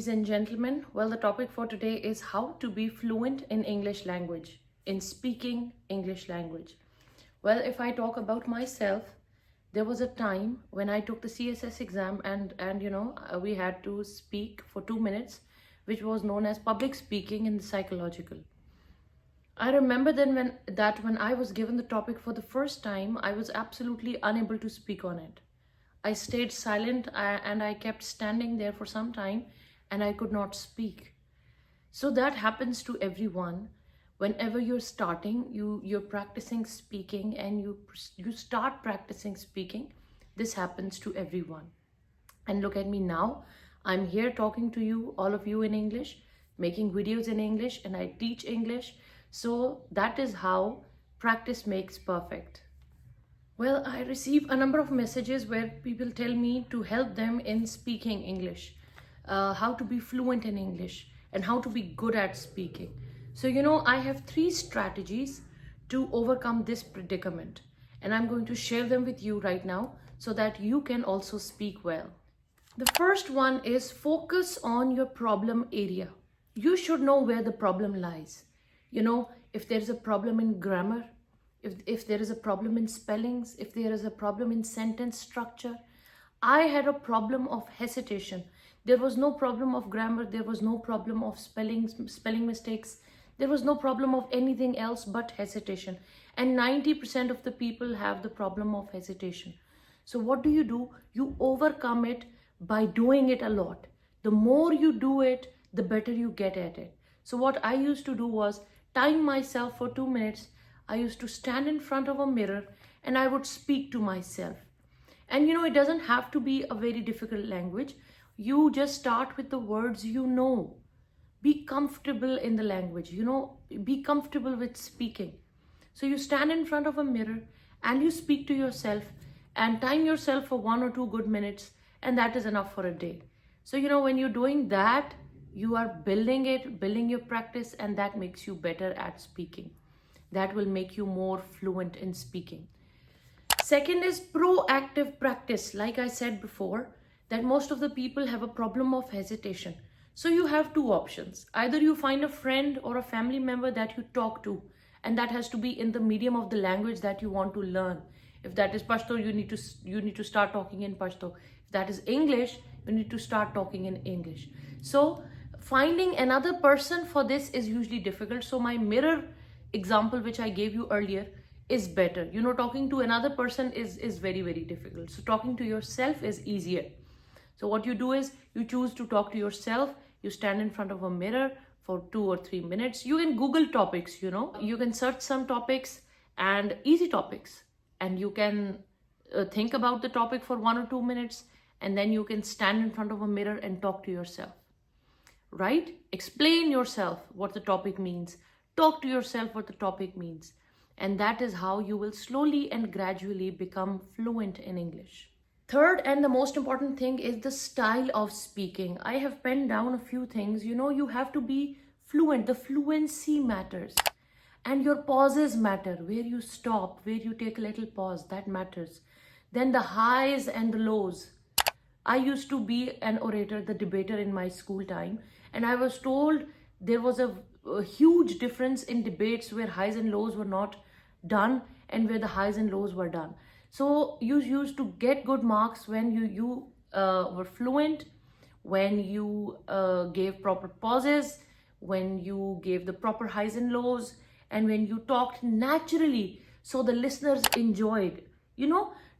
ladies and gentlemen. Well, the topic for today is how to be fluent in English language, in speaking English language. Well, if I talk about myself, there was a time when I took the CSS exam and we had to speak for 2 minutes, which was known as public speaking in the psychological. I remember then when I was given the topic for the first time, I was absolutely unable to speak on it. I stayed silent and I kept standing there for some time and I could not speak. So that happens to everyone. Whenever you're starting, you're practicing speaking and you start practicing speaking, this happens to everyone. And look at me now. I'm here talking to you, all of you in English, making videos in English, and I teach English. So that is how practice makes perfect. Well, I receive a number of messages where people tell me to help them in speaking English, how to be fluent in English and how to be good at speaking. So, I have 3 strategies to overcome this predicament, and I'm going to share them with you right now so that you can also speak well. The first one is focus on your problem area. You should know where the problem lies. If there's a problem in grammar, if there is a problem in spellings, if there is a problem in sentence structure. I had a problem of hesitation. There was no problem of grammar. There was no problem of spelling mistakes. There was no problem of anything else but hesitation. And 90% of the people have the problem of hesitation. So what do? You overcome it by doing it a lot. The more you do it, the better you get at it. So what I used to do was time myself for 2 minutes. I used to stand in front of a mirror and I would speak to myself. And it doesn't have to be a very difficult language. You just start with the words you know. Be comfortable in the language, be comfortable with speaking. So you stand in front of a mirror and you speak to yourself and time yourself for 1 or 2 good minutes, and that is enough for a day. So, when you're doing that, you are building your practice, and that makes you better at speaking. That will make you more fluent in speaking. Second is proactive practice. Like I said before, that most of the people have a problem of hesitation. So you have 2 options. Either you find a friend or a family member that you talk to, and that has to be in the medium of the language that you want to learn. If that is Pashto, you need to start talking in Pashto. If that is English, you need to start talking in English. So finding another person for this is usually difficult. So my mirror example which I gave you earlier is better. Talking to another person is very, very difficult. So talking to yourself is easier. So what you do is you choose to talk to yourself. You stand in front of a mirror for 2 or 3 minutes. You can Google topics, you can search some topics and easy topics, and you can think about the topic for 1 or 2 minutes, and then you can stand in front of a mirror and talk to yourself, right? Explain yourself what the topic means. Talk to yourself what the topic means. And that is how you will slowly and gradually become fluent in English. Third and the most important thing is the style of speaking. I have penned down a few things. You have to be fluent. The fluency matters. And your pauses matter. Where you stop, where you take a little pause, that matters. Then the highs and the lows. I used to be an orator, the debater in my school time. And I was told there was a huge difference in debates where highs and lows were not done and where the highs and lows were done. So you used to get good marks when you were fluent, when you gave proper pauses, when you gave the proper highs and lows, and when you talked naturally so the listeners enjoyed.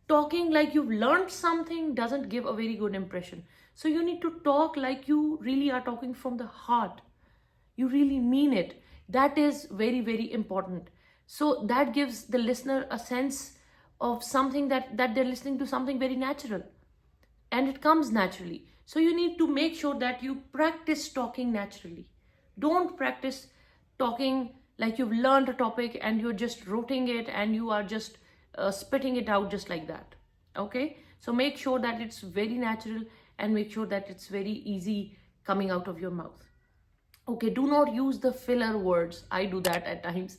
Talking like you've learned something doesn't give a very good impression. So you need to talk like you really are talking from the heart. You really mean it. That is very, very important. So that gives the listener a sense of something that they're listening to something very natural. And it comes naturally. So you need to make sure that you practice talking naturally. Don't practice talking like you've learned a topic and you're just roting it and you are just spitting it out just like that. Okay? So make sure that it's very natural and make sure that it's very easy coming out of your mouth. Okay, do not use the filler words. I do that at times.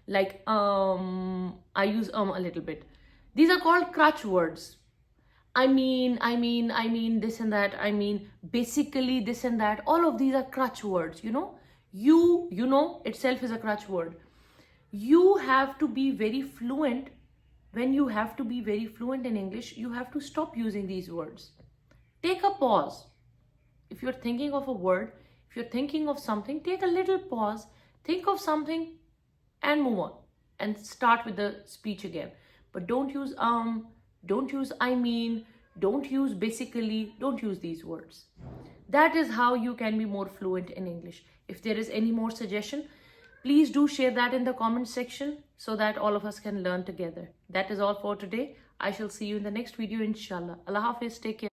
Like, I use a little bit. These are called crutch words. this and that, basically this and that. All of these are crutch words, you know. You know itself is a crutch word. You have to be very fluent. When you have to be very fluent in English, you have to stop using these words. Take a pause. If you're thinking of a word, if you're thinking of something, take a little pause, think of something and move on and start with the speech again. But don't use don't use don't use basically, don't use these words. That is how you can be more fluent in English. If there is any more suggestion, please do share that in the comment section so that all of us can learn together. That is all for today. I shall see you in the next video, inshallah. Allah Hafiz, take care.